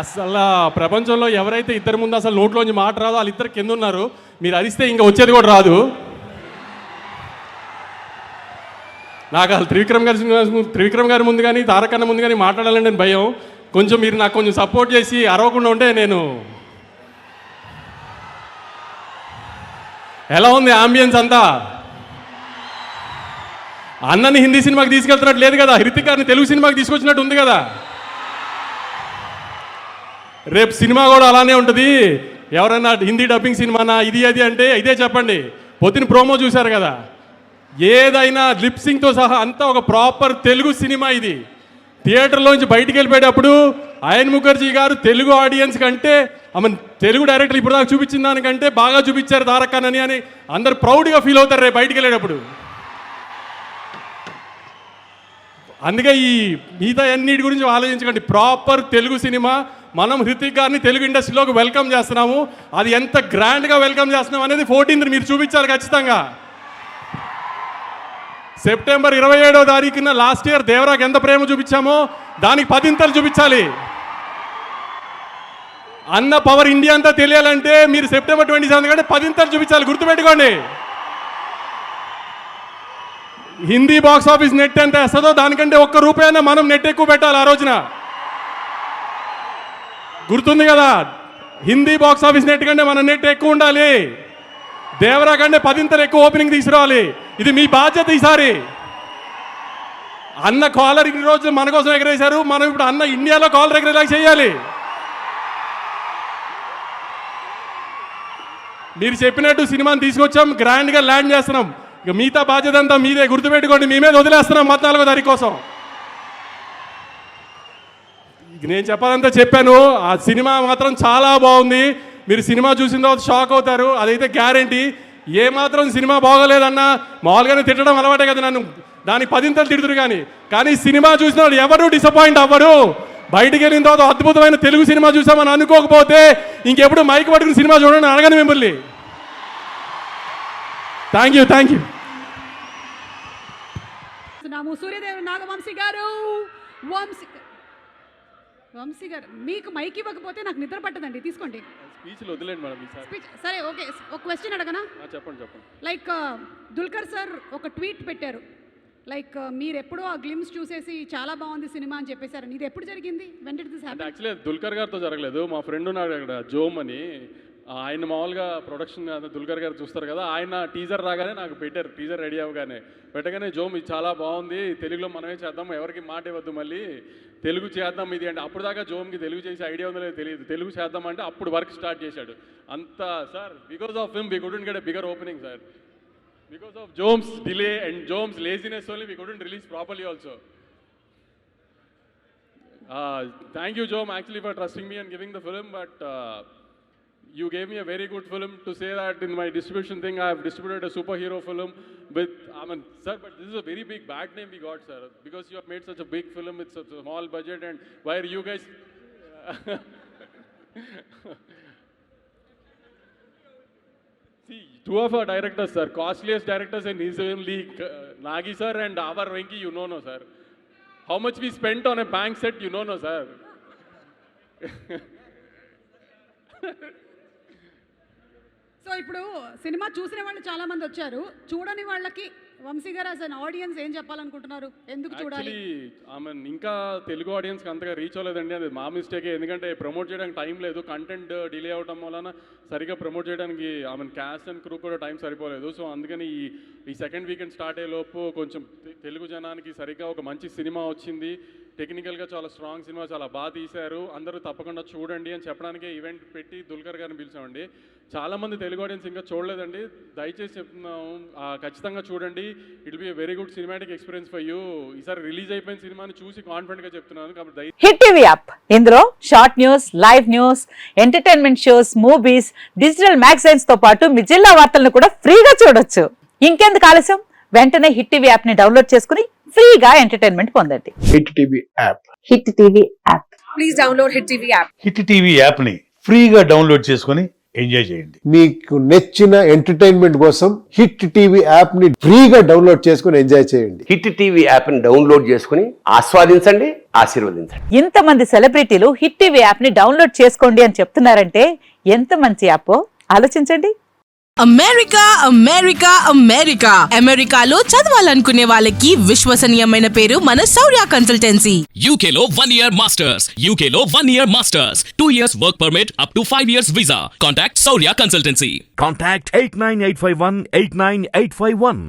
అసలు ప్రపంచంలో ఎవరైతే ఇద్దరి ముందు అసలు నోట్లోంచి మాట రాదో వాళ్ళిద్దరు కింద ఉన్నారు. మీరు అరిస్తే ఇంకా వచ్చేది కూడా రాదు. నాకు అసలు త్రివిక్రమ్ గారి ముందు కానీ తారకన్న ముందు కానీ మాట్లాడాలంటే భయం. కొంచెం మీరు నాకు కొంచెం సపోర్ట్ చేసి అరవకుండా ఉంటే నేను. ఎలా ఉంది ఆంబియన్స్ అంతా? అన్నని హిందీ సినిమాకి తీసుకెళ్తున్నట్టు లేదు కదా, హృతిక్ గారిని తెలుగు సినిమాకి తీసుకొచ్చినట్టు ఉంది కదా. రేపు సినిమా కూడా అలానే ఉంటుంది. ఎవరైనా హిందీ డబ్బింగ్ సినిమానా ఇది అది అంటే ఇదే చెప్పండి. పొద్దున ప్రోమో చూశారు కదా, ఏదైనా లిప్సింగ్తో సహా అంతా ఒక ప్రాపర్ తెలుగు సినిమా. ఇది థియేటర్లోంచి బయటికి వెళ్ళిపోయేటప్పుడు అయన్ ముఖర్జీ గారు తెలుగు ఆడియన్స్ కంటే ఆమె తెలుగు డైరెక్టర్ ఇప్పుడు దాకా చూపించిన దానికంటే బాగా చూపించారు తారకన్నని అని అందరు ప్రౌడ్గా ఫీల్ అవుతారు రేపు బయటికి వెళ్ళేటప్పుడు. అందుకే ఈ మిగతా అన్నిటి గురించి ఆలోచించకండి. Proper Telugu cinema. మనం హృతిక్ గారిని తెలుగు ఇండస్ట్రీలోకి వెల్కమ్ చేస్తున్నాము. అది ఎంత గ్రాండ్గా వెల్కమ్ చేస్తున్నాం అనేది 14th మీరు చూపించాలి ఖచ్చితంగా. సెప్టెంబర్ 27వ తారీఖున లాస్ట్ ఇయర్ దేవరాకి ఎంత ప్రేమ చూపించామో దానికి 10 చూపించాలి. అన్న పవర్ ఇండియా అంతా తెలియాలంటే మీరు సెప్టెంబర్ 27 కంటే 10 చూపించాలి. గుర్తుపెట్టుకోండి. హిందీ బాక్స్ ఆఫీస్ నెట్ ఎంత వేస్తుందో దానికంటే ₹1 మనం నెట్ ఎక్కువ పెట్టాలి ఆ రోజున. గుర్తుంది కదా, హిందీ బాక్స్ ఆఫీస్ నెట్ కంటే మన నెట్ ఎక్కువ ఉండాలి. దేవరా కంటే 10 ఎక్కువ ఓపెనింగ్ తీసుకురావాలి. ఇది మీ బాధ్యత ఈసారి. అన్న కాలర్ ఇన్ని రోజులు మన కోసం ఎగరేశారు, మనం ఇప్పుడు అన్న ఇండియాలో కాలర్ ఎగరేలా చేయాలి. మీరు చెప్పినట్టు సినిమాని తీసుకొచ్చాం, గ్రాండ్గా ల్యాండ్ చేస్తున్నాం. ఇక మిగతా బాధ్యత అంతా మీదే. గుర్తుపెట్టుకోండి, మీ మీద వదిలేస్తున్నాం 14వ తారీఖు కోసం. నేను చెప్పాలంతా చెప్పాను. ఆ సినిమా మాత్రం చాలా బాగుంది. మీరు సినిమా చూసిన తర్వాత షాక్ అవుతారు, అదైతే గ్యారంటీ. ఏమాత్రం సినిమా బాగోలేదన్నా మామూలుగానే తిట్టడం అలవాటే కదా నన్ను, దానికి 10 తిడుతురు. కానీ సినిమా చూసిన వాళ్ళు ఎవరు డిసప్పాయింట్ అవ్వరు. బయటికి వెళ్ళిన తర్వాత అద్భుతమైన తెలుగు సినిమా చూసామని అనుకోకపోతే ఇంకెప్పుడు మైక్ పట్టుకుని సినిమా చూడండి అడగను మిమ్మల్ని. Thank you. సూర్యదేవుడు నాగవంశీ గారు, వంశీ గారు మీకు మైక్ ఇవ్వకపోతే నాకు నిద్ర పట్టదండి. తీసుకోండి. స్పీచ్లు వదిలేండి మేడం ఈసారి. సరే ఓకే, ఒక క్వశ్చన్ అడగనా? చెప్పండి. లైక్ దుల్కర్ సార్ ఒక ట్వీట్ పెట్టారు, లైక్ మీరు ఎప్పుడో ఆ గ్లిమ్స్ చూసేసి చాలా బాగుంది సినిమా అని చెప్పేశారు. ఇది ఎప్పుడు జరిగింది? When did this happen? Actually Dulquer గారితో జరగలేదు. మా ఫ్రెండ్ ఉన్నాడు అక్కడ, జోమ్ అని. ఆయన మామూలుగా ప్రొడక్షన్ దుల్కర్ గారు చూస్తారు కదా, ఆయన టీజర్ రాగానే నాకు పెట్టారు. టీజర్ రెడీ అవ్వగానే పెట్టగానే జోమ్ ఇది చాలా బాగుంది, తెలుగులో మనమే చేద్దాం, ఎవరికి మాట ఇవ్వద్దు, మళ్ళీ తెలుగు చేద్దాం ఇది అంటే. అప్పుడు దాకా జోమ్కి తెలుగు చేసే ఐడియా ఉందో లేదో తెలియదు. తెలుగు చేద్దాం అంటే అప్పుడు వర్క్ స్టార్ట్ చేశాడు. అంతా sir because of him we couldn't get a bigger opening sir. Because of Jome's delay and Jome's laziness only, we couldn't release properly also. Thank you, Jome, actually for trusting me and giving the film, but you gave me a very good film to say that in my distribution thing, I have distributed a superhero film with, sir, but this is a very big bad name we got, sir, because you have made such a big film with such a small budget, and where you guys... See, two of our directors, sir, costliest directors in his own league, Nagi sir and our Venki, you know, no, sir. How much we spent on a bank set, you know, no, sir. So ఇప్పుడు cinema చూసిన వాళ్ళు చాలా మంది వచ్చారు, చూడని వాళ్ళకి వంశీ గారు as an audience ఏం చెప్పాలనుకుంటున్నారు? ఎందుకు చూడాలి? ఇంకా తెలుగు ఆడియన్స్కి అంతగా రీచ్ అవ్వలేదండి, అది మా మిస్టేకే. ఎందుకంటే ప్రమోట్ చేయడానికి టైం లేదు, కంటెంట్ డిలే అవడం వలన సరిగ్గా ప్రమోట్ చేయడానికి క్యాస్ట్ అండ్ క్రూ కూడా టైం సరిపోలేదు. సో అందుకని ఈ సెకండ్ వీకెండ్ స్టార్ట్ అయ్యే లోపు కొంచెం తెలుగు జనానికి సరిగ్గా ఒక మంచి సినిమా వచ్చింది. టెక్నికల్గా చాలా స్ట్రాంగ్ సినిమా, చాలా బాగా తీశారు, అందరూ తప్పకుండా చూడండి అని చెప్పడానికే ఈవెంట్ పెట్టి దుల్కర్ గారిని పిలిచామండి. చాలామంది తెలుగు ఆడియన్స్ ఇంకా చూడలేదండి, దయచేసి చెప్తున్నాము ఖచ్చితంగా చూడండి. It will be a very good cinematic experience for you. ఈసారి రిలీజ్ అయిపోయిన సినిమాని చూసి కాన్ఫిడెంట్గా చెప్తున్నాను కాబట్టి. హిట్ టీవీ యాప్, ఇందులో short news, live news, entertainment shows, movies, digital magazines తో పాటు మీ జిల్లా వార్తలను కూడా ఫ్రీగా చూడొచ్చు. ఇంకెందుకు ఆలస్యం, వెంటనే హిట్ టీవీ యాప్ ని డౌన్లోడ్ చేసుకుని ఫ్రీగా ఎంటర్టైన్మెంట్ పొందండి. Hit TV app. Hit TV app. Please download hit TV app. Hit TV app ని ఫ్రీగా డౌన్లోడ్ చేసుకుని ఎంజాయ్ చేయండి. మీకు నచ్చిన ఎంటర్టైన్మెంట్ కోసం హిట్ టీవీ యాప్ ని ఫ్రీగా డౌన్లోడ్ చేసుకుని ఎంజాయ్ చేయండి. హిట్ టీవీ యాప్ని డౌన్లోడ్ చేసుకుని ఆస్వాదించండి, ఆశీర్వదించండి. ఇంతమంది సెలబ్రిటీలు హిట్ టీవీ యాప్ ని డౌన్లోడ్ చేసుకోండి అని చెప్తున్నారంటే ఎంత మంచి యాప్ ఆలోచించండి. అమెరికా అమెరికా అమెరికా అమెరికాలో చదవాలనుకునే వాళ్ళకి విశ్వసనీయమైన పేరు మన శౌర్య కన్సల్టెన్సీ. UK లో 1 year masters, UK లో 1 year masters, 2 years work permit up to 5 years visa. Contact Saurya Consultancy. Contact 89851 89851.